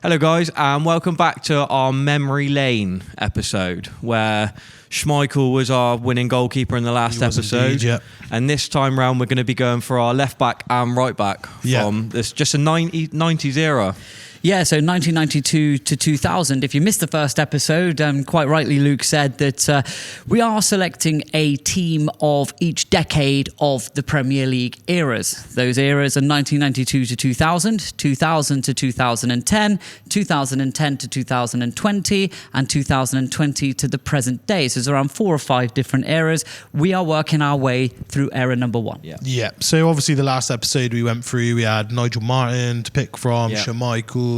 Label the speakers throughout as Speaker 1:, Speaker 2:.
Speaker 1: Hello guys, and welcome back to our Memory Lane episode where Schmeichel was our winning goalkeeper in the last episode.
Speaker 2: Indeed, yeah.
Speaker 1: And this time round we're going to be going for our left back and right back from this just a 90s era.
Speaker 3: Yeah, so 1992 to 2000. If you missed the first episode, quite rightly Luke said that we are selecting a team of each decade of the Premier League eras. Those eras are 1992 to 2000, 2000 to 2010, 2010 to 2020, and 2020 to the present day. So there's around 4 or 5 different eras. We are working our way through era number 1.
Speaker 2: Yeah. So obviously the last episode we went through, we had Nigel Martin to pick from, Schmeichel,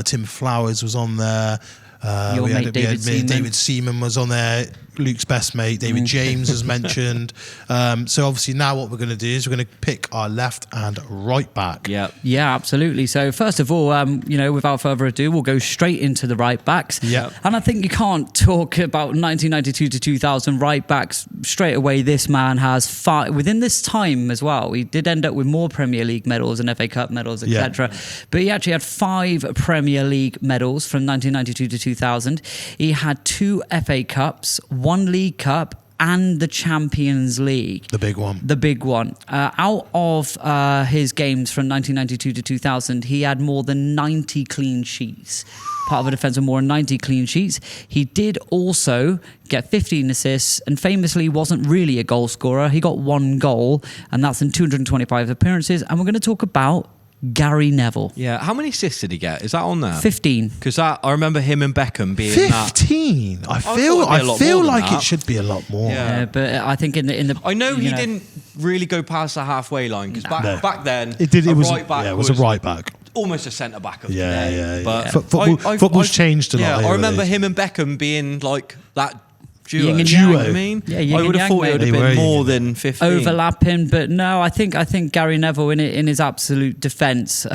Speaker 2: Tim Flowers was on there.
Speaker 3: Your mate
Speaker 2: David Seaman was on there. Luke's best mate, David James, as mentioned. So obviously now what we're going to do is we're going to pick our left and right back.
Speaker 3: Yeah, absolutely. So first of all, without further ado, we'll go straight into the right backs.
Speaker 2: Yeah.
Speaker 3: And I think you can't talk about 1992 to 2000 right backs straight away. This man has 5 within this time as well. He did end up with more Premier League medals and FA Cup medals, etc. But he actually had 5 Premier League medals from 1992 to 2000. He had 2 FA Cups, 1 League Cup, and the Champions League.
Speaker 2: The big one.
Speaker 3: Out of his games from 1992 to 2000, he had more than 90 clean sheets. Part of a defence with more than 90 clean sheets. He did also get 15 assists and famously wasn't really a goal scorer. He got 1 goal, and that's in 225 appearances. And we're going to talk about Gary Neville.
Speaker 1: Yeah, how many assists did he get? Is that on there?
Speaker 3: 15.
Speaker 1: Because I remember him and Beckham being
Speaker 2: 15. I feel like it should be a lot more.
Speaker 3: Yeah, but I think in the
Speaker 1: I know he didn't really go past the halfway line because back then
Speaker 2: it was
Speaker 1: right back.
Speaker 2: It was a right back.
Speaker 1: Almost a centre back of today.
Speaker 2: But football's changed a lot.
Speaker 1: I remember him and Beckham being like that. Duo.
Speaker 3: Yin and
Speaker 2: yang,
Speaker 3: yang.
Speaker 2: I
Speaker 1: mean,
Speaker 3: yin
Speaker 1: I would have thought it would have been more than 15.
Speaker 3: Overlapping, but no, I think Gary Neville, in his absolute defence,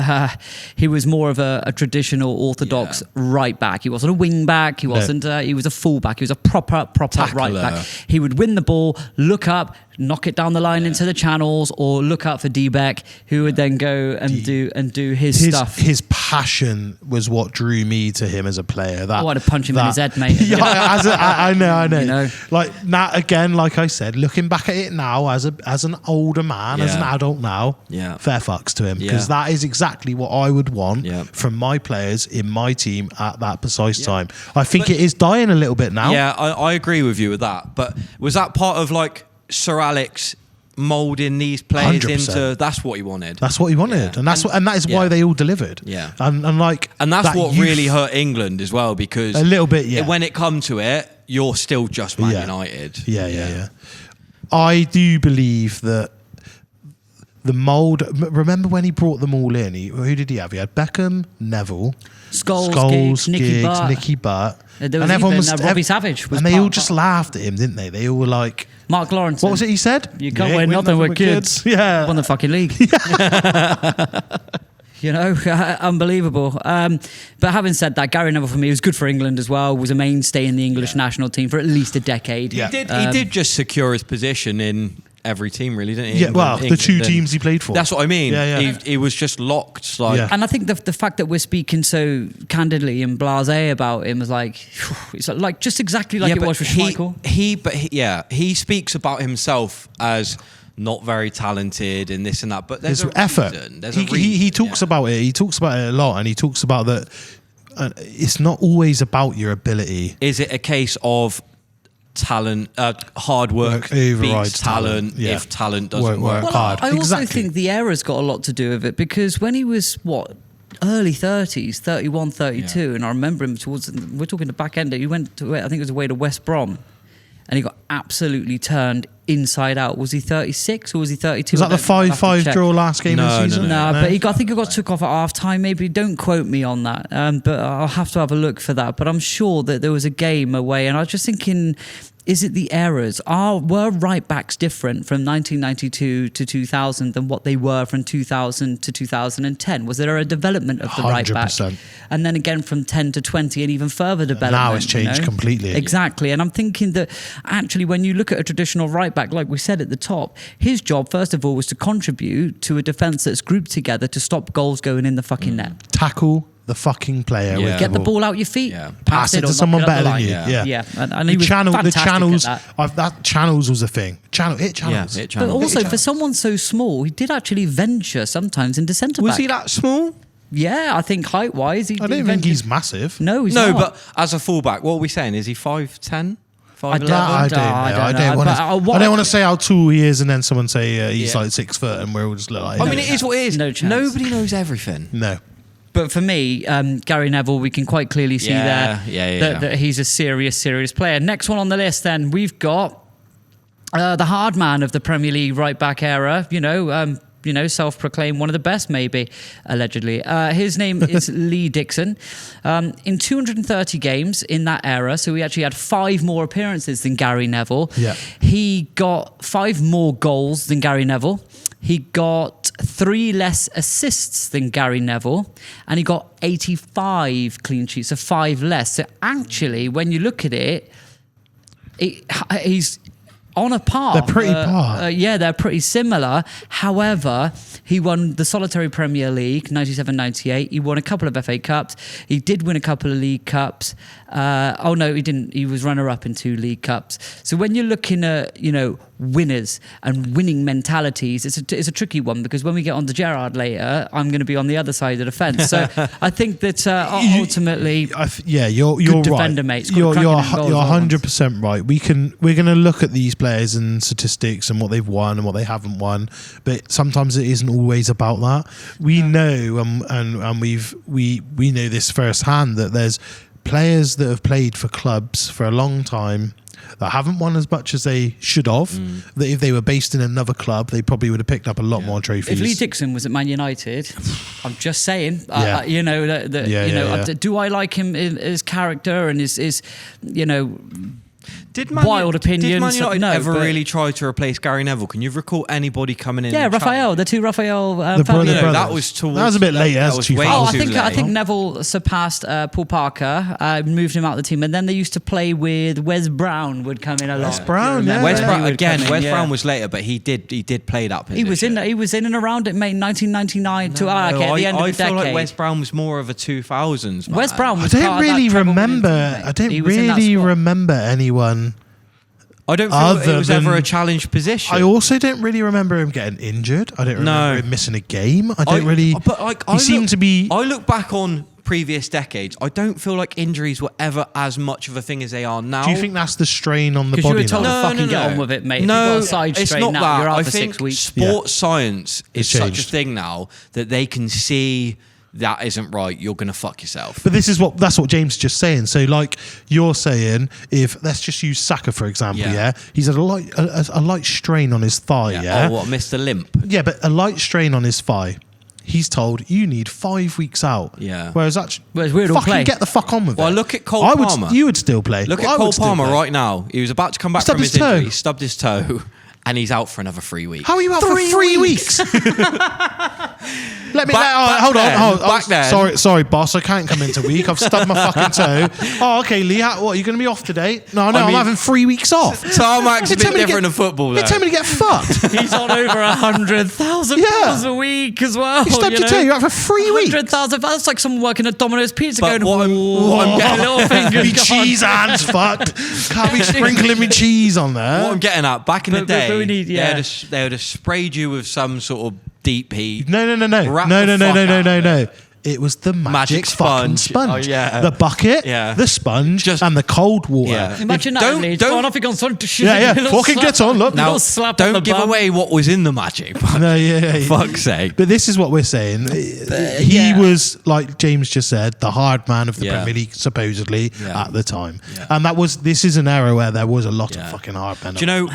Speaker 3: he was more of a traditional orthodox right back. He wasn't a wing back. He wasn't. He was a full back. He was a proper
Speaker 1: Tackler.
Speaker 3: right back. He would win the ball, look up, knock it down the line into the channels, or look up for D-Beck, who would then go and do his stuff.
Speaker 2: His passion was what drew me to him as a player.
Speaker 3: I want to punch him in his head, mate.
Speaker 2: I know.
Speaker 3: You know?
Speaker 2: Like now, again, like I said, looking back at it now as an older man, as an adult now, fair fucks to him, because that is exactly what I would want from my players in my team at that precise time. I think it is dying a little bit now.
Speaker 1: Yeah, I agree with you with that. But was that part of like Sir Alex moulding these players
Speaker 2: 100%.
Speaker 1: into? That's what he wanted.
Speaker 2: That's what he wanted, and that is why they all delivered.
Speaker 1: Yeah,
Speaker 2: and
Speaker 1: that's what really hurt England as well, because
Speaker 2: a little bit.
Speaker 1: When it come to it, you're still just Man United.
Speaker 2: Yeah. I do believe that the mould. Remember when he brought them all in? Who did he have? He had Beckham, Neville,
Speaker 3: Scholes,
Speaker 2: Nicky Butt.
Speaker 3: There was even Robbie Savage.
Speaker 2: And they all just laughed at him, didn't they? They all were like...
Speaker 3: Mark Lawrence.
Speaker 2: What was it he said?
Speaker 3: You can't win nothing with kids.
Speaker 2: Yeah.
Speaker 3: Won the fucking league. Unbelievable. But having said that, Gary Neville for me was good for England as well. Was a mainstay in the English national team for at least a decade.
Speaker 1: Yeah. He did just secure his position in every team, really, didn't he?
Speaker 2: Yeah, the 2 teams he played for.
Speaker 1: That's what I mean.
Speaker 2: Yeah.
Speaker 1: He was just locked.
Speaker 3: And I think the fact that we're speaking so candidly and blasé about him is like, it's like just exactly like it was for Schmeichel.
Speaker 1: He speaks about himself as not very talented and this and that, but there's
Speaker 2: an effort. He talks about it. He talks about it a lot, and he talks about that. It's not always about your ability.
Speaker 1: Is it a case of talent, hard work beats talent if talent doesn't work
Speaker 2: hard?
Speaker 3: I also think the era's got a lot to do with it, because when he was early 30s, 31, 32, and I remember him we're talking the back end, he went to, I think it was away to West Brom, and he got absolutely turned inside out. Was he 36 or was he 32?
Speaker 2: Was that the 5-5 draw last game of the season?
Speaker 3: No, but I think he got took off at half time. Maybe don't quote me on that, but I'll have to have a look for that. But I'm sure that there was a game away, and I was just thinking, is it the errors? Were right backs different from 1992 to 2000 than what they were from 2000 to 2010? Was there a development of the right back? 100%. And then again from 10 to 20 and even further development.
Speaker 2: Now it's changed completely.
Speaker 3: Exactly. And I'm thinking that actually when you look at a traditional right back, like we said at the top, his job, first of all, was to contribute to a defence that's grouped together to stop goals going in the fucking net.
Speaker 2: Tackle, the fucking player.
Speaker 1: Yeah.
Speaker 3: Get the ball out your feet.
Speaker 2: Pass it to someone better than you. Yeah.
Speaker 3: And he was fantastic
Speaker 2: channels.
Speaker 3: at that.
Speaker 2: That channels was a thing. Hit channels.
Speaker 1: Yeah, hit
Speaker 3: But
Speaker 1: channels.
Speaker 3: also, for someone so small, he did actually venture sometimes into centre back.
Speaker 1: Was he that small?
Speaker 3: Yeah, I think height-wise,
Speaker 2: I don't think he's massive.
Speaker 3: No, he's
Speaker 1: No,
Speaker 3: not.
Speaker 1: but as a fullback, what are we saying? Is he 5'10"? 5'11"?
Speaker 2: I don't want to say how tall he is, and then someone say he's like 6 foot, and we're all just like.
Speaker 1: I mean, it is what it is.
Speaker 3: No chance.
Speaker 1: Nobody knows everything.
Speaker 2: No.
Speaker 3: But for me, Gary Neville, we can quite clearly see that he's a serious player. Next one on the list, then we've got the hard man of the Premier League right back era. Self-proclaimed one of the best, maybe, allegedly. His name is Lee Dixon. In 230 games in that era, so he actually had 5 more appearances than Gary Neville.
Speaker 2: Yeah.
Speaker 3: He got 5 more goals than Gary Neville. He got 3 less assists than Gary Neville, and he got 85 clean sheets, so 5 less. So actually, when you look at it, he's on a par.
Speaker 2: They're pretty par.
Speaker 3: They're pretty similar. However, he won the solitary Premier League, 97-98. He won a couple of FA Cups. He did win a couple of League Cups. No, he didn't. He was runner-up in 2 League Cups. So when you're looking at, winners and winning mentalities, it's a tricky one, because when we get on to Gerrard later, I'm going to be on the other side of the fence. So I think that ultimately,
Speaker 2: you're
Speaker 3: good
Speaker 2: right.
Speaker 3: defender, mate.
Speaker 2: You're 100% right. We're going to look at these players and statistics and what they've won and what they haven't won, but sometimes it isn't always about that. We know, and we know this firsthand, that there's players that have played for clubs for a long time that haven't won as much as they should have. That if they were based in another club, they probably would have picked up a lot more trophies.
Speaker 3: If Lee Dixon was at Man United, I'm just saying, do I like him, his character and his wild opinions?
Speaker 1: Did Man United
Speaker 3: no,
Speaker 1: really try to replace Gary Neville? Can you recall anybody coming in?
Speaker 3: Yeah, Raphael, the 2 Raphael
Speaker 2: the
Speaker 3: family.
Speaker 1: that was
Speaker 2: a bit late.
Speaker 1: That was way
Speaker 3: I think Neville surpassed Paul Parker, moved him out of the team, and then they used to play with Wes Brown. Would come in a lot.
Speaker 2: Wes Brown,
Speaker 1: Wes Brown was later, but he did play that position.
Speaker 3: He was in and around it, mate. 1999 to at the end of the decade.
Speaker 1: I feel like Wes Brown was more of a 2000s man.
Speaker 3: Wes Brown was
Speaker 2: I don't really remember anyone.
Speaker 1: I don't feel it was ever a challenge position.
Speaker 2: I also don't really remember him getting injured. I don't remember him missing a game. He seemed to be.
Speaker 1: I look back on previous decades. I don't feel like injuries were ever as much of a thing as they are now.
Speaker 2: Do you think that's the strain on the body?
Speaker 3: Because you were told
Speaker 2: now?
Speaker 3: to fucking get on with it, mate.
Speaker 1: No,
Speaker 3: if you've got a side
Speaker 1: it's
Speaker 3: strain
Speaker 1: not
Speaker 3: now,
Speaker 1: that.
Speaker 3: you're out
Speaker 1: I
Speaker 3: for
Speaker 1: think
Speaker 3: 6 weeks.
Speaker 1: Sports science is such a
Speaker 2: changed.
Speaker 1: thing now that they can see that isn't right. You're gonna fuck yourself.
Speaker 2: But that's what James is just saying. So, like you're saying, if let's just use Saka for example, he's had a light strain on his thigh. Yeah.
Speaker 1: Oh, what, Mr. Limp?
Speaker 2: Yeah, but a light strain on his thigh. He's told you need 5 weeks out.
Speaker 1: Yeah.
Speaker 2: Whereas
Speaker 3: we'd all play.
Speaker 2: get the fuck on with it.
Speaker 1: Well, look at Cole Palmer.
Speaker 2: You would still play.
Speaker 1: Look at Cole Palmer right now. He was about to come back from his injury. He stubbed his toe. And he's out for another 3 weeks.
Speaker 2: How are you out for 3 weeks? Hold on.
Speaker 1: Back then.
Speaker 2: Sorry, boss. I can't come into week. I've stubbed my fucking toe. Oh, okay, Lee. What, are you going to be off today? No, I'm having 3 weeks off.
Speaker 1: Tarmac's a bit different than football, though.
Speaker 2: You tell me to get fucked.
Speaker 3: He's on over £100,000 a week as well.
Speaker 2: You stubbed your toe. You're out for 3 weeks.
Speaker 3: 100,000. That's like someone working at Domino's Pizza
Speaker 1: But
Speaker 3: going,
Speaker 1: I'm getting
Speaker 3: little fingers.
Speaker 2: Me cheese hands fucked. Can't be sprinkling me cheese on there.
Speaker 1: What I'm getting at, back in the day,
Speaker 3: we need,
Speaker 1: they would have sprayed you with some sort of deep heat.
Speaker 2: No. It was the magic fucking sponge.
Speaker 1: Oh, yeah.
Speaker 2: The bucket, the sponge, and the cold water.
Speaker 1: Yeah.
Speaker 3: Imagine that, Lee. Don't off again.
Speaker 2: Fucking get on, look.
Speaker 1: Now, don't give away what was in the magic. Fuck's sake.
Speaker 2: But this is what we're saying. He was, like James just said, the hard man of the Premier League, supposedly, at the time. Yeah. And this is an era where there was a lot of fucking hard men.
Speaker 1: Do you know,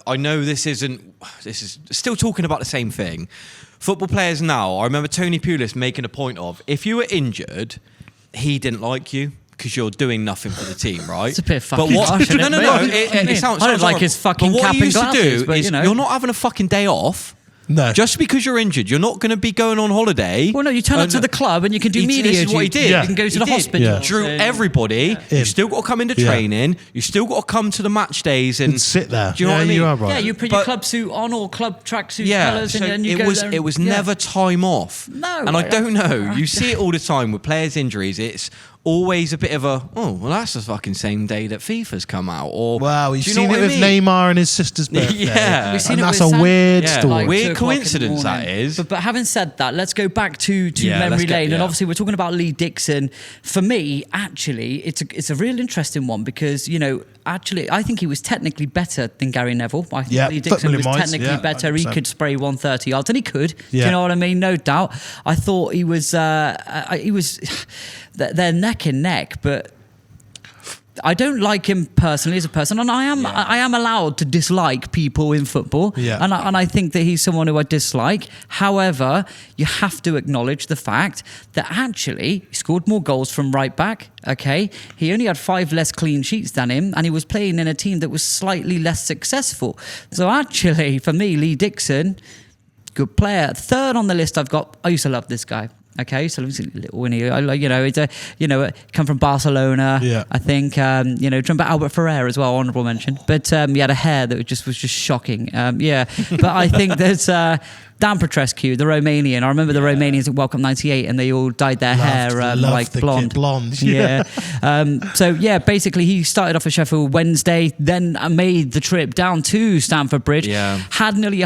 Speaker 1: I know this is still talking about the same thing. Football players now, I remember Tony Pulis making a point of, if you were injured, he didn't like you because you're doing nothing for the team, right?
Speaker 3: It's a bit fucking
Speaker 1: No.
Speaker 3: It sounds
Speaker 1: I don't
Speaker 3: like his fucking
Speaker 1: but
Speaker 3: cap
Speaker 1: what he
Speaker 3: and
Speaker 1: used
Speaker 3: glasses,
Speaker 1: to do is, you're not having a fucking day off.
Speaker 2: No.
Speaker 1: Just because you're injured, you're not going to be going on holiday.
Speaker 3: Well, no, you turn up to the club and you can do media.
Speaker 1: This is what he did.
Speaker 3: You can go to the hospital.
Speaker 2: Yeah.
Speaker 1: Drew everybody. You still got to come into training. You still got to come to the match days and
Speaker 2: sit there.
Speaker 1: Do you know what I mean?
Speaker 2: You are right.
Speaker 3: Yeah, you put your club suit on or club tracksuit colours,
Speaker 1: so
Speaker 3: and you go there.
Speaker 1: It was never time off.
Speaker 3: No,
Speaker 1: and I don't know. You see it all the time with players' injuries. It's always a bit of a that's the fucking same day that FIFA's come out. Or
Speaker 2: wow, we've
Speaker 1: you
Speaker 2: seen it with Neymar and his sister's birthday.
Speaker 1: Yeah,
Speaker 3: we've seen
Speaker 2: and
Speaker 3: it
Speaker 2: that's
Speaker 3: with
Speaker 2: a weird
Speaker 3: San-
Speaker 2: story.
Speaker 3: like
Speaker 1: Weird
Speaker 3: 2 o'clock in the
Speaker 1: coincidence that
Speaker 3: morning.
Speaker 1: is.
Speaker 3: But having said that, let's go back to memory lane. And obviously, we're talking about Lee Dixon. For me, actually, it's a real interesting one because actually, I think he was technically better than Gary Neville. I think Lee Dixon was technically better. 100%. He could spray 130 yards, and he could. Do you know what I mean? No doubt. I thought he was. They're neck and neck, but I don't like him personally as a person, and I am allowed to dislike people in football.
Speaker 2: Yeah.
Speaker 3: And I think that he's someone who I dislike. However, you have to acknowledge the fact that actually he scored more goals from right back. Okay, he only had 5 less clean sheets than him, and he was playing in a team that was slightly less successful. So actually, for me, Lee Dixon, good player. 3rd on the list I've got. I used to love this guy. Okay, so little Winnie, come from Barcelona.
Speaker 2: Yeah.
Speaker 3: I think, do you remember Albert Ferrer as well, honourable mention. But he had a hair that was just shocking. But I think there's Dan Petrescu, the Romanian. I remember the Romanians at World Cup '98, and they all dyed their hair like blonde.
Speaker 2: Blonde.
Speaker 3: Yeah. Basically he started off at Sheffield Wednesday, then made the trip down to Stamford Bridge.
Speaker 1: Yeah.
Speaker 3: Had nearly,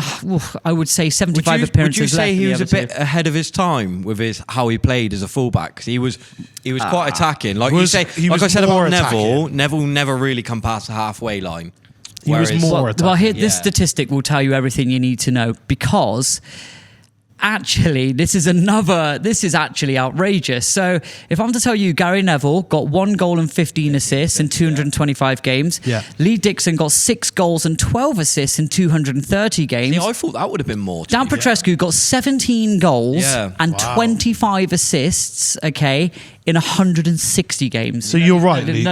Speaker 3: I would say, 75 appearances.
Speaker 1: Would you say
Speaker 3: left
Speaker 1: he was a bit
Speaker 3: 2.
Speaker 1: ahead of his time with how he played as a fullback? 'Cause he was quite attacking. Like I said about Neville, Neville never really come past the halfway line.
Speaker 2: He was more attacking.
Speaker 3: Well, here, this statistic will tell you everything you need to know, because actually, this is actually outrageous. So if I'm to tell you, Gary Neville got 1 goal and 15 assists in 225 games.
Speaker 2: Yeah.
Speaker 3: Lee Dixon got 6 goals and 12 assists in 230 games.
Speaker 1: I thought that would have been more.
Speaker 3: Dan Petrescu got 17 goals and 25 assists, in 160 games.
Speaker 2: So you're right, Lee.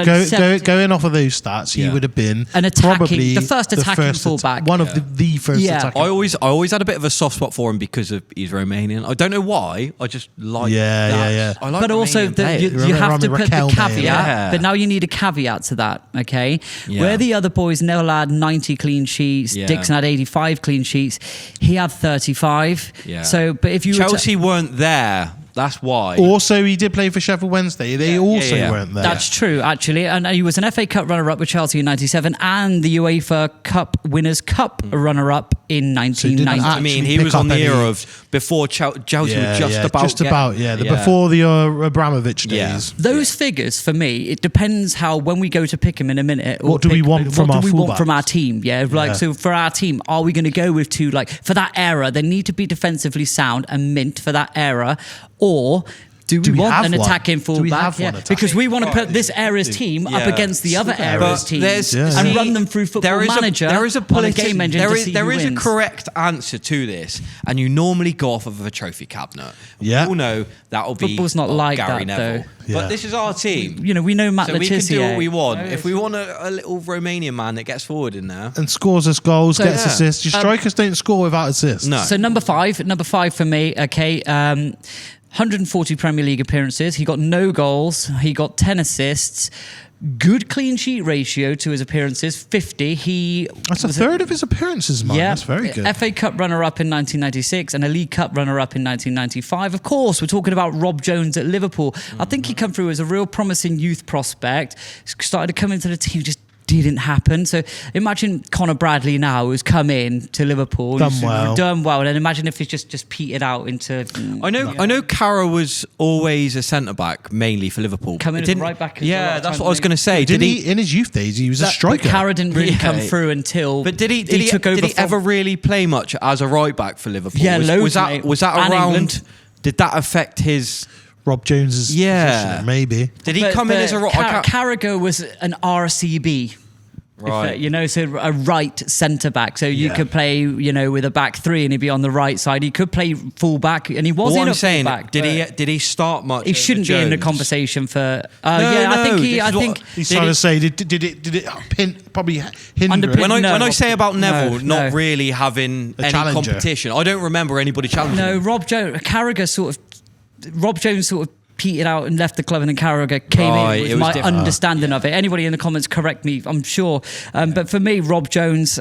Speaker 2: Going off of those stats, he would have been probably
Speaker 3: the first attacking fullback.
Speaker 2: One of the first attacking.
Speaker 1: I always had a bit of a soft spot for him because he's Romanian. I don't know why. I just like that.
Speaker 2: Yeah.
Speaker 1: I like
Speaker 3: but also you have to put the caveat.
Speaker 1: Yeah.
Speaker 3: But now you need a caveat to that, okay?
Speaker 1: Yeah.
Speaker 3: Where the other boys Neville had 90 clean sheets, Dixon had 85 clean sheets, he had 35.
Speaker 1: Yeah.
Speaker 3: So, but if you
Speaker 1: Chelsea weren't there. That's why.
Speaker 2: Also, he did play for Sheffield Wednesday. They also weren't there.
Speaker 3: That's true, actually. And he was an FA Cup runner-up with Chelsea in 97 and the UEFA Cup Winners' Cup runner-up in 1990.
Speaker 1: I mean, he was on the era of before Chelsea were just about.
Speaker 2: Before the Abramovich days.
Speaker 3: Those figures, for me, it depends how, when we go to pick him in a minute.
Speaker 2: What do we want from
Speaker 3: our team? So for our team, are we going to go with 2, for that era, they need to be defensively sound and mint for that era, or do we want an attacking fullback? Because we want to put this era's team up against the other era's teams and run them through Football Manager.
Speaker 1: There is a
Speaker 3: game engine.
Speaker 1: There is a correct answer to this, and you normally go off of a trophy cabinet.
Speaker 2: Yeah.
Speaker 1: We all know that'll be
Speaker 3: Football's not like
Speaker 1: Gary
Speaker 3: that,
Speaker 1: Neville.
Speaker 3: though.
Speaker 1: But this is our team.
Speaker 3: We know Matt
Speaker 1: so
Speaker 3: Letizia.
Speaker 1: We can do what we want. If we want a little Romanian man that gets forward in there
Speaker 2: and scores us goals, gets assists. Your strikers don't score without assists.
Speaker 3: No. So number five for me. 140 Premier League appearances. He got no goals. He got 10 assists. Good clean sheet ratio to his appearances, 50.
Speaker 2: That's a third of his appearances, man.
Speaker 3: Yeah,
Speaker 2: that's very good.
Speaker 3: FA Cup runner-up in 1996 and a League Cup runner-up in 1995. Of course, we're talking about Rob Jones at Liverpool. I think he come through as a real promising youth prospect. Started to come into the team, just didn't happen. So imagine Conor Bradley now, who's come in to Liverpool, done well, and then imagine if it's just petered out into.
Speaker 1: I know. Cara was always a centre back mainly for Liverpool.
Speaker 3: Coming in right back.
Speaker 1: That's what I was going to say.
Speaker 2: Did he in his youth days? He was a striker.
Speaker 3: Cara didn't really come through until.
Speaker 1: But did he ever really play much as a right back for Liverpool?
Speaker 3: Yeah,
Speaker 1: was that around?
Speaker 3: England.
Speaker 1: Did that affect his?
Speaker 2: Rob Jones's position, maybe.
Speaker 1: Did he come in as a...
Speaker 3: Carragher was an RCB.
Speaker 1: Right.
Speaker 3: So a right centre back. So you could play, with a back three, and he'd be on the right side. He could play full back, and he was
Speaker 1: What
Speaker 3: in
Speaker 1: I'm
Speaker 3: a
Speaker 1: saying,
Speaker 3: full back.
Speaker 1: did he start much?
Speaker 3: He shouldn't be in the conversation for. I think
Speaker 2: he's trying to say, did it probably hinder it?
Speaker 1: When I say about Neville not really having any
Speaker 2: challenger.
Speaker 1: competition, I don't remember anybody challenging.
Speaker 3: No,
Speaker 1: him.
Speaker 3: Rob Jones sort of petered out and left the club, and then Carragher came in. Was my
Speaker 1: different.
Speaker 3: understanding of it. Anybody in the comments correct me, I'm sure. But for me, Rob Jones,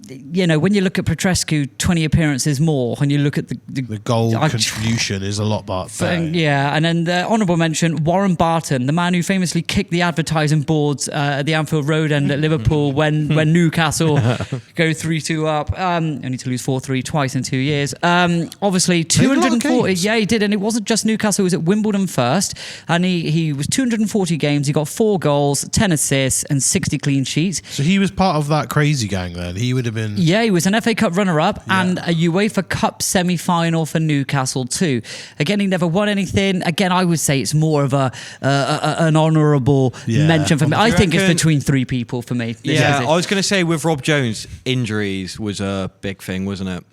Speaker 3: when you look at Petrescu, 20 appearances more, and you look at the
Speaker 2: goal contribution is a lot better.
Speaker 3: And then the honourable mention, Warren Barton, the man who famously kicked the advertising boards at the Anfield Road end at Liverpool when Newcastle go 3-2 up, only to lose 4-3 twice in 2 years. Obviously, 240. Yeah, he did, and it wasn't just Newcastle. He was at Wimbledon first, and he was 240 games. He got 4 goals, 10 assists, and 60 clean sheets.
Speaker 2: So he was part of that crazy gang then. He would have been.
Speaker 3: Yeah, he was an FA Cup runner-up and a UEFA Cup semi-final for Newcastle too. Again, he never won anything. Again, I would say it's more of an honourable mention for me. I think it's between 3 people for me.
Speaker 1: I was going to say with Rob Jones, injuries was a big thing, wasn't it?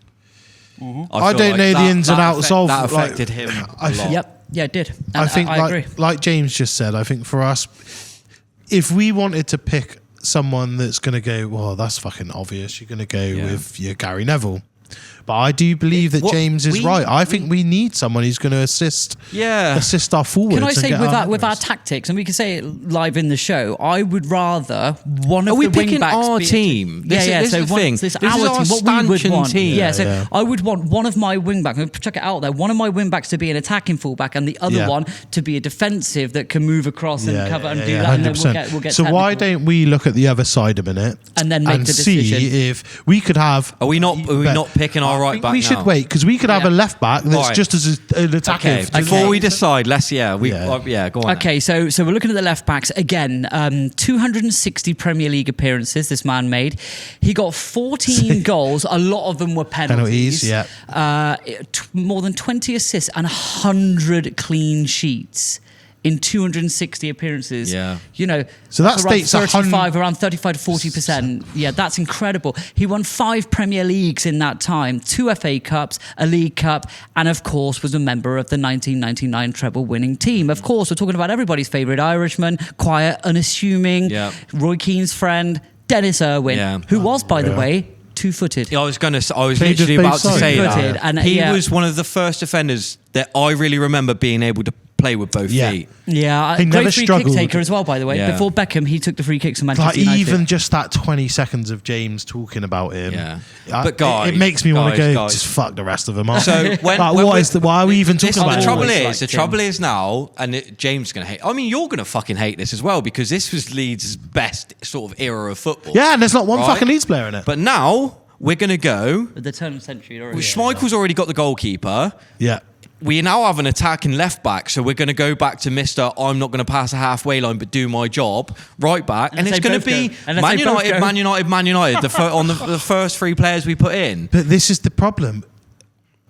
Speaker 2: Mm-hmm. I don't know the ins and outs of
Speaker 1: that affected him a lot.
Speaker 3: Yep, yeah, it did. And
Speaker 2: I think,
Speaker 3: I agree.
Speaker 2: Like James just said, I think for us, if we wanted to pick someone that's going to go, well, that's fucking obvious, you're going to go with your Gary Neville. But I do believe that James is right. I think we need someone who's going to assist our forwards.
Speaker 3: Can I say with our tactics, and we can say it live in the show, I would rather one of the wing backs.
Speaker 1: Are we picking our team?
Speaker 3: This is the thing.
Speaker 1: This is our stanchion team.
Speaker 3: So I would want one of my wing backs. I'm going to chuck it out there. One of my wing backs to be an attacking fullback, and the other one to be a defensive that can move across and cover and do that. 100%. And then we'll get
Speaker 2: so
Speaker 3: technical.
Speaker 2: why don't we look at the other side a minute
Speaker 3: and then make the decision?
Speaker 2: See if we could have.
Speaker 1: Are we not picking our right back?
Speaker 2: We should wait because we could have a left back that's just as an attacking.
Speaker 1: Before we decide, let's go on.
Speaker 3: Okay, so we're looking at the left backs again. 260 Premier League appearances this man made. He got 14 goals. A lot of them were penalties. More than 20 assists and 100 clean sheets in 260 appearances.
Speaker 1: Yeah.
Speaker 2: So that states
Speaker 3: around 35 to 40%. Yeah, that's incredible. He won 5 Premier Leagues in that time, 2 FA Cups, a League Cup, and of course was a member of the 1999 treble winning team. Of course, we're talking about everybody's favourite Irishman, quiet, unassuming, Roy Keane's friend, Dennis Irwin, who was, by the way, 2-footed.
Speaker 1: Yeah, I was literally about to say that.
Speaker 3: And
Speaker 1: he was one of the first defenders that I really remember being able to play with both feet.
Speaker 3: Yeah,
Speaker 2: he
Speaker 3: great
Speaker 2: never
Speaker 3: free
Speaker 2: struggled.
Speaker 3: kick taker as well, by the way.
Speaker 1: Yeah.
Speaker 3: Before Beckham, he took the free kicks from Manchester United.
Speaker 2: Even just that 20 seconds of James talking about him,
Speaker 1: but guys,
Speaker 2: it makes me want to go, just fuck the rest of them.
Speaker 1: So
Speaker 2: why are we even talking about it?
Speaker 1: The trouble is now, and James is going to hate. I mean, you're going to fucking hate this as well because this was Leeds' best sort of era of football.
Speaker 2: Yeah, and there's not one fucking Leeds player in it.
Speaker 1: But now we're going to go.
Speaker 3: The turn of the century already.
Speaker 1: Schmeichel's already got the goalkeeper.
Speaker 2: Yeah.
Speaker 1: We now have an attacking left back, so we're going to go back to Mr. I'm not going to pass a halfway line but do my job, right back. And it's going to be Man United, the first 3 players we put in.
Speaker 2: But this is the problem.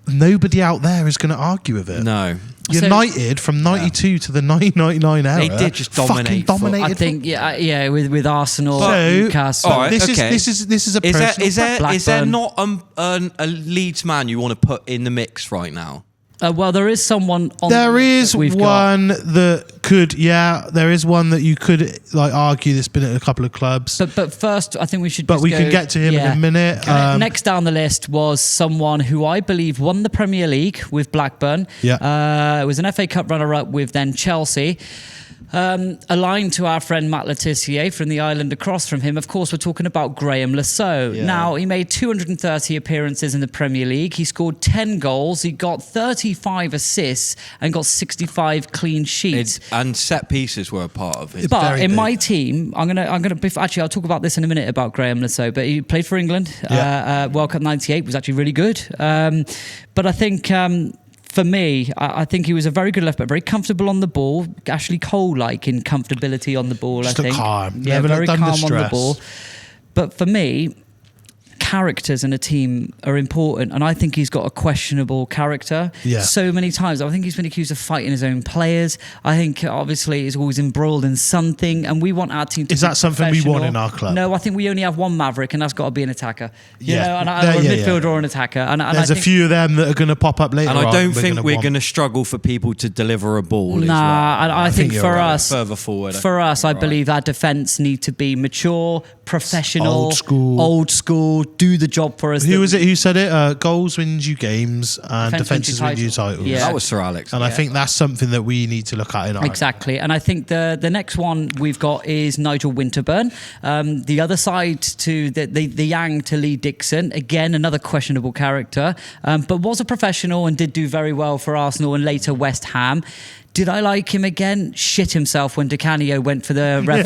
Speaker 2: Nobody out there is going to argue with it.
Speaker 1: No.
Speaker 2: United from 92 to the 1999 era.
Speaker 1: They did just dominate.
Speaker 3: I think, with Arsenal, Newcastle.
Speaker 1: All right,
Speaker 2: this is a personal.
Speaker 1: Is there not a Leeds man you want to put in the mix right now?
Speaker 3: Well, there is someone on
Speaker 2: there is one that could, there is one that you could argue that's been at a couple of clubs.
Speaker 3: But first, I think we should.
Speaker 2: But we can get to him in a minute.
Speaker 3: Next down the list was someone who I believe won the Premier League with Blackburn.
Speaker 2: Yeah,
Speaker 3: it was an FA Cup runner-up with then Chelsea. Aligned to our friend Matt Letitia from the island across from him. Of course, we're talking about Graham Lasseau.
Speaker 2: Yeah.
Speaker 3: Now, he made 230 appearances in the Premier League. He scored 10 goals. He got 35 assists and got 65 clean sheets.
Speaker 1: And set pieces were a part of it.
Speaker 3: But in my team, I'm gonna. Actually, I'll talk about this in a minute about Graham Lasseau. But he played for England. World Cup '98 was actually really good. But I think. For me, I think he was a very good left back, very comfortable on the ball, Ashley Cole-like in comfortability on the ball.
Speaker 2: Just
Speaker 3: I think,
Speaker 2: calm,
Speaker 3: very calm on the ball. But for me, characters in a team are important, and I think he's got a questionable character so many times. I think he's been accused of fighting his own players. I think obviously he's always embroiled in something, and we want our team to
Speaker 2: Is that something we want in our club?
Speaker 3: No, I think we only have one maverick, and that's got to be an attacker. You know, and a midfielder or an attacker. And
Speaker 2: there's a few of them that are going to pop up later.
Speaker 1: And I don't think we're going to struggle for people to deliver a ball.
Speaker 3: Nah, I think for us,
Speaker 1: further forward.
Speaker 3: For us, I believe our defence need to be mature, professional, old school, do the job for us.
Speaker 2: Who was it who said it? Goals wins you games and defences win you titles.
Speaker 3: Yeah.
Speaker 1: That was Sir Alex.
Speaker 2: And I think that's something that we need to look at in our
Speaker 3: Exactly. And I think the next one we've got is Nigel Winterburn. The other side to the Yang to Lee Dixon. Again, another questionable character, but was a professional and did do very well for Arsenal and later West Ham. Did I like him again? Shit himself when Di Canio went for the ref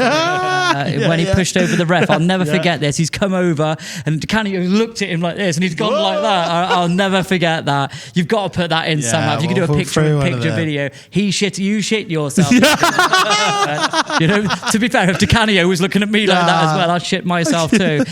Speaker 3: when he pushed over the ref. I'll never forget this. He's come over and Di Canio looked at him like this and he's gone like that. I'll never forget that. You've got to put that in somehow. If you can do a picture video, he shit, you shit yourself. You know, to be fair, if Di Canio was looking at me like that as well, I'd shit myself too.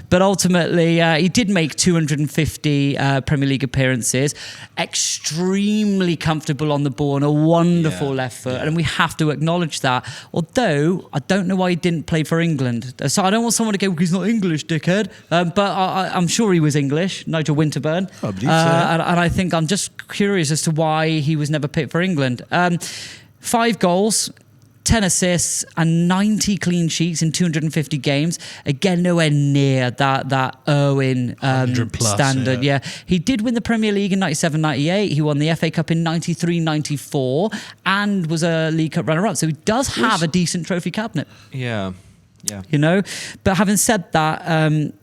Speaker 3: But ultimately, he did make 250 Premier League appearances. Extremely comfortable on the ball and a wonderful left foot, and we have to acknowledge that. Although I don't know why he didn't play for England, so I don't want someone to go, he's not English, dickhead. But I'm sure he was English, Nigel Winterburn.
Speaker 2: I believe so.
Speaker 3: And I think I'm just curious as to why he was never picked for England. 5 goals, 10 assists and 90 clean sheets in 250 games. Again, nowhere near that Irwin standard. Yeah. He did win the Premier League in 97-98. He won the FA Cup in 93-94 and was a League Cup runner-up. So he does have a decent trophy cabinet.
Speaker 1: Yeah.
Speaker 3: You know? But having said that,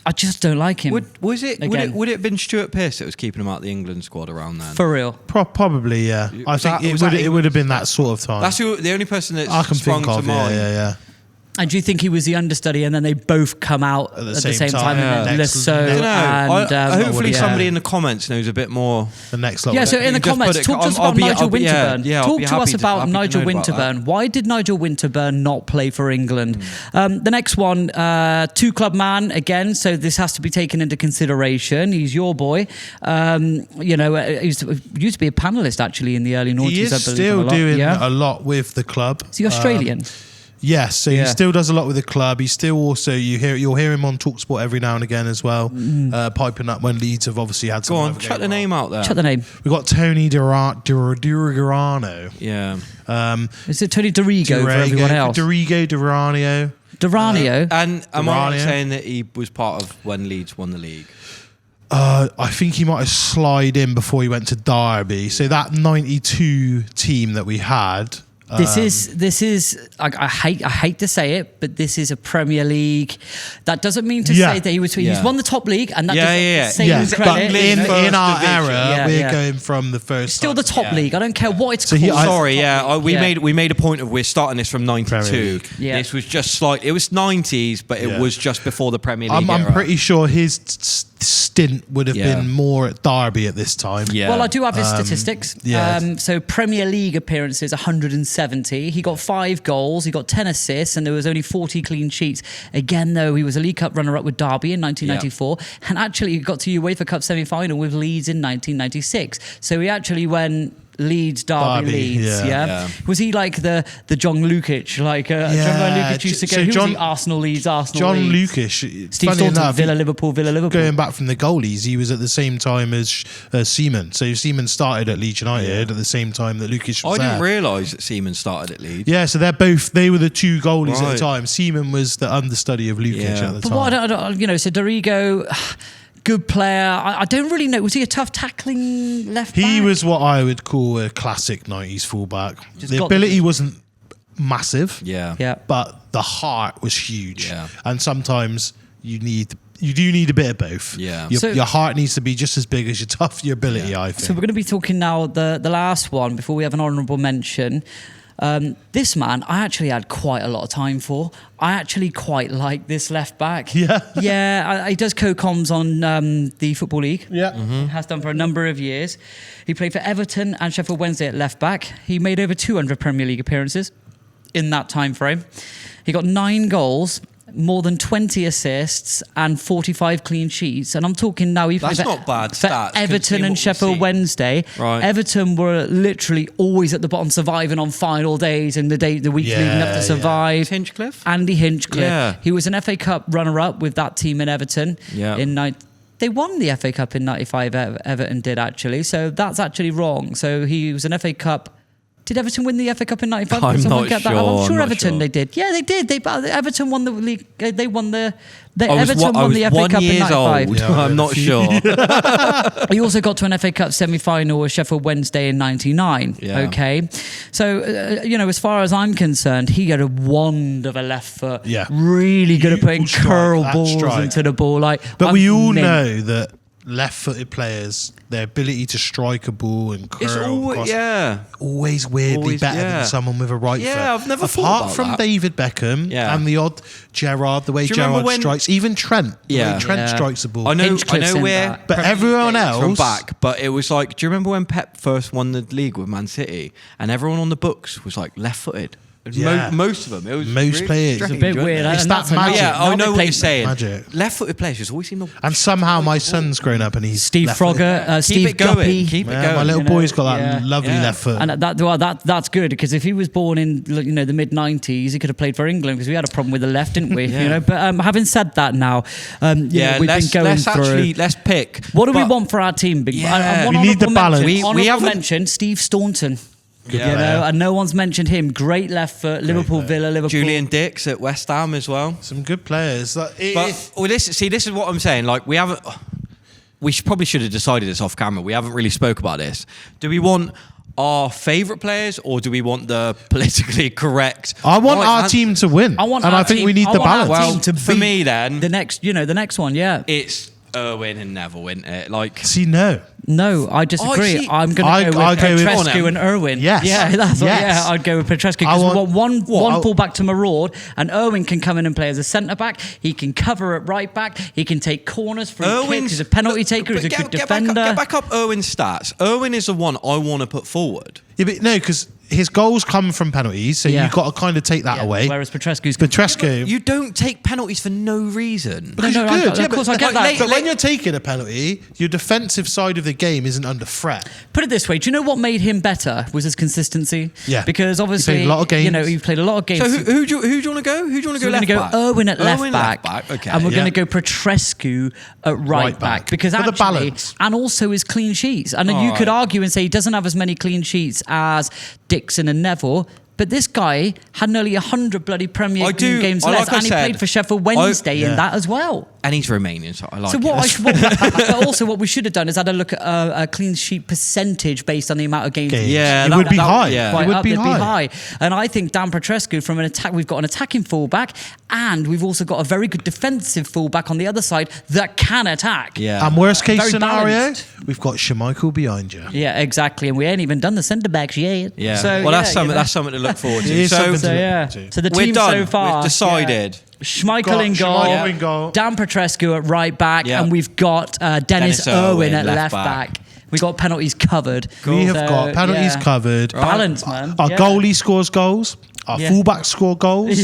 Speaker 3: I just don't like him.
Speaker 1: Would it have been Stuart Pearce that was keeping him out of the England squad around then?
Speaker 3: For real?
Speaker 2: Probably, yeah. I think it would have been that sort of time.
Speaker 1: That's the only person that's
Speaker 2: I can
Speaker 1: sprung
Speaker 2: think
Speaker 1: to
Speaker 2: of.
Speaker 1: mind.
Speaker 2: Yeah.
Speaker 3: And do you think he was the understudy and then they both come out at the same time?
Speaker 2: Yeah.
Speaker 3: And
Speaker 1: Hopefully somebody in the comments knows a bit more.
Speaker 2: The next level.
Speaker 3: Yeah, so in the comments, talk to us about Nigel Winterburn. Talk to us about Nigel Winterburn. Why did Nigel Winterburn not play for England? The next one, 2-club man again, so this has to be taken into consideration. He's your boy. You know, he used to be a panellist actually in the early noughties.
Speaker 2: He is still doing a lot with the club.
Speaker 3: Is he Australian?
Speaker 2: Yes, so he still does a lot with the club. He's still also you'll hear him on TalkSport every now and again as well, piping up when Leeds have obviously had some.
Speaker 1: Go on, chuck the name out there.
Speaker 3: Chuck the name.
Speaker 2: We've got Tony Durano.
Speaker 1: Yeah.
Speaker 3: Is it Tony Dorigo for everyone else?
Speaker 2: Duranio.
Speaker 1: And am I right saying that he was part of when Leeds won the league?
Speaker 2: I think he might have slid in before he went to Derby. So that 92 team that we had.
Speaker 3: This is. I hate to say it, but this is a Premier League. That doesn't mean to say that he's won the top league, and that doesn't say credit.
Speaker 2: But in our era, we're going from the first.
Speaker 3: Still the top league. I don't care what it's called.
Speaker 1: We made a point of we're starting this from 92.
Speaker 3: Yeah.
Speaker 1: This was just it was 90s, but it was just before the Premier League.
Speaker 2: I'm pretty sure his stint would have been more at Derby at this time.
Speaker 3: Yeah. Well, I do have his statistics. So Premier League appearances, 170. He got 5 goals, he got 10 assists, and there was only 40 clean sheets. Again, though, he was a League Cup runner-up with Derby in 1994, and actually he got to UEFA Cup semi-final with Leeds in 1996. So he actually went Leeds, Derby, Leeds. Yeah. Was he like the John Lukic? Like John Lukic used to go. Who was he? Arsenal, Leeds, Arsenal.
Speaker 2: John
Speaker 3: Leeds.
Speaker 2: Lukic.
Speaker 3: Steve Staunton, Villa, Liverpool.
Speaker 2: Going back from the goalies, he was at the same time as Seaman. So Seaman started at Leeds United at the same time that Lukic was there.
Speaker 1: I didn't realise that Seaman started at Leeds.
Speaker 2: Yeah, so they were the 2 goalies at the time. Seaman was the understudy of Lukic at the time.
Speaker 3: But what I don't, so Dorigo. Good player. I don't really know. Was he a tough tackling left back?
Speaker 2: He was what I would call a classic 90s fullback. The ability wasn't massive.
Speaker 3: Yeah.
Speaker 2: But the heart was huge.
Speaker 1: Yeah.
Speaker 2: And sometimes you do need a bit of both.
Speaker 1: Yeah.
Speaker 2: Your heart needs to be just as big as your ability, I think.
Speaker 3: So we're going to be talking now the last one before we have an honourable mention. This man, I actually had quite a lot of time for. I actually quite like this left back.
Speaker 2: Yeah.
Speaker 3: He does co-coms on the Football League.
Speaker 2: Yeah.
Speaker 3: Mm-hmm. Has done for a number of years. He played for Everton and Sheffield Wednesday at left back. He made over 200 Premier League appearances in that time frame. He got 9 goals more than 20 assists and 45 clean sheets. And I'm talking now.
Speaker 1: That's not bad stats.
Speaker 3: Everton and Sheffield Wednesday.
Speaker 1: Right.
Speaker 3: Everton were literally always at the bottom, surviving on final days and the week leading up to survive.
Speaker 1: Hinchcliffe?
Speaker 3: Andy Hinchcliffe.
Speaker 1: Yeah.
Speaker 3: He was an FA Cup runner-up with that team in Everton.
Speaker 1: Yeah.
Speaker 3: They won the FA Cup in 95, Everton did, actually. So that's actually wrong. So he was an FA Cup. Did Everton win the FA Cup in 95?
Speaker 1: I'm not sure.
Speaker 3: I'm sure Everton they did. Yeah, they did. Everton won the league. They won the. Everton
Speaker 1: I
Speaker 3: won the FA Cup in 95.
Speaker 1: Old. Yeah, I'm not sure.
Speaker 3: He also got to an FA Cup semi-final with Sheffield Wednesday in 99.
Speaker 1: Yeah.
Speaker 3: Okay, so as far as I'm concerned, he had a wand of a left foot.
Speaker 2: Yeah,
Speaker 3: really good at putting curl balls into the ball.
Speaker 2: But we all know that left-footed players, their ability to strike a ball and curl always weirdly better than someone with a right foot.
Speaker 1: Yeah, I've never thought
Speaker 2: Apart
Speaker 1: about
Speaker 2: from
Speaker 1: that.
Speaker 2: David Beckham and the odd Gerrard, the way Gerrard strikes, even Trent, the way Trent strikes a ball.
Speaker 1: I know where,
Speaker 2: but everyone else
Speaker 1: from back. But it was like, do you remember when Pep first won the league with Man City, and everyone on the books was like left-footed? Most of them. It was
Speaker 2: most
Speaker 1: really
Speaker 2: players.
Speaker 3: It's a bit weird.
Speaker 2: It's that magic.
Speaker 1: Yeah, I know what you're saying.
Speaker 2: Magic.
Speaker 1: Left-footed players just always seem to.
Speaker 2: And somehow my son's grown up and he's
Speaker 3: Steve Frogger, Steve Guppy.
Speaker 1: Keep it going.
Speaker 2: My little boy's got that lovely left foot.
Speaker 3: And that's good, because if he was born in the mid 90s, he could have played for England, because we had a problem with the left, didn't we? But having said that, now we've been going through.
Speaker 1: Let's pick.
Speaker 3: What do we want for our team?
Speaker 2: We need the balance.
Speaker 3: We haven't mentioned Steve Staunton. And no one's mentioned him. Great left foot, Liverpool, Villa, Liverpool.
Speaker 1: Julian Dix at West Ham as well.
Speaker 2: Some good players.
Speaker 1: This is what I'm saying. Like, we probably should have decided this off camera. We haven't really spoke about this. Do we want our favourite players, or do we want the politically correct?
Speaker 2: I want our team to win. I think we need the balance.
Speaker 1: Well, for me, then
Speaker 3: the next one,
Speaker 1: it's Irwin and Neville, isn't it?
Speaker 3: No, I disagree. I'm going to go with Petrescu and Irwin.
Speaker 2: Yes.
Speaker 3: Yeah, I'd go with Petrescu, because we want one full-back to maraud, and Irwin can come in and play as a centre-back. He can cover at right-back. He can take corners, free kicks. He's a penalty taker. He's a good defender.
Speaker 1: Get back up Irwin's stats. Irwin is the one I want to put forward.
Speaker 2: Yeah, but no, because his goals come from penalties, so you've got to kind of take that away.
Speaker 3: Whereas Petrescu's...
Speaker 2: You
Speaker 1: don't take penalties for no reason.
Speaker 2: Because you're good.
Speaker 3: Of course, I get that.
Speaker 2: But when you're taking a penalty, your defensive side of the game isn't under threat.
Speaker 3: Put it this way, do you know what made him better was his consistency?
Speaker 2: Yeah.
Speaker 3: Because obviously,
Speaker 2: he played a lot of games.
Speaker 3: He played a lot of games.
Speaker 1: So who do you want to go? Who do you want to go left back?
Speaker 3: We're going to go Irwin at left back.
Speaker 1: Okay.
Speaker 3: And we're going to go Petrescu at right back. Because
Speaker 2: for the
Speaker 3: actually,
Speaker 2: balance.
Speaker 3: and also his clean sheets. And you could argue and say he doesn't have as many clean sheets as Dixon and Neville, but this guy had nearly 100 bloody Premier League games left, and he played for Sheffield Wednesday in that as well.
Speaker 1: And he's Romanian, so I like
Speaker 3: it. But also what we should have done is had a look at a clean sheet percentage based on the amount of games.
Speaker 1: Yeah,
Speaker 2: it would be high. It would be
Speaker 3: high. And I think Dan Petrescu, from an attack, we've got an attacking fullback, and we've also got a very good defensive fullback on the other side that can attack.
Speaker 1: Yeah.
Speaker 2: And worst case
Speaker 3: Very
Speaker 2: scenario,
Speaker 3: balanced.
Speaker 2: we've got Schmeichel behind you.
Speaker 3: Yeah, exactly. And we ain't even done the centre backs yet.
Speaker 1: Yeah.
Speaker 3: So,
Speaker 1: that's something to look forward to.
Speaker 3: So the team so far,
Speaker 1: we've decided.
Speaker 3: Schmeichel in goal, Dan Petrescu at right back, and we've got Dennis Irwin at left back. We've got penalties covered.
Speaker 2: We have got penalties covered.
Speaker 3: Balance, man.
Speaker 2: Our goalie scores goals. Our fullbacks score goals.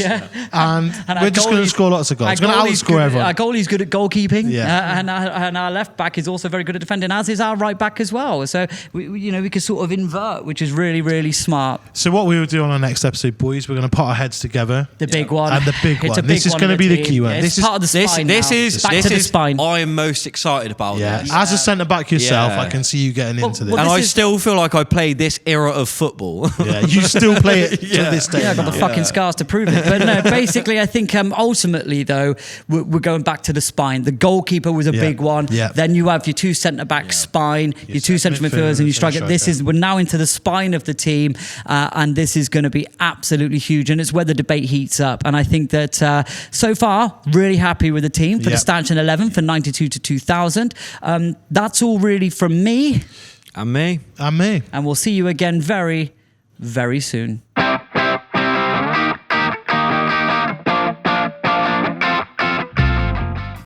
Speaker 2: And we're just going to score lots of goals. We're going to outscore everyone.
Speaker 3: Our goalie's good at goalkeeping. And our left back is also very good at defending, as is our right back as well. So, we could sort of invert, which is really, really smart.
Speaker 2: So what we will do on our next episode, boys, we're going to put our heads together.
Speaker 3: The big one.
Speaker 2: And the big one. This is going to be the key one.
Speaker 3: This is part of the spine. This is back to the spine.
Speaker 1: I am most excited about this.
Speaker 2: As a centre-back yourself, I can see you getting into this.
Speaker 1: And I still feel like I played this era of football.
Speaker 2: Yeah, you still play it to this day.
Speaker 3: Yeah, I got the fucking scars to prove it. But no, basically, I think ultimately, though, we're going back to the spine. The goalkeeper was a big one.
Speaker 2: Yeah.
Speaker 3: Then you have your two centre-back spine, your two central midfielders, and you striker. We're now into the spine of the team, and this is going to be absolutely huge. And it's where the debate heats up. And I think that so far, really happy with the team for the Stanchion 11 for 92 to 2000. That's all really from me.
Speaker 1: And me.
Speaker 2: And me.
Speaker 3: And we'll see you again very, very soon.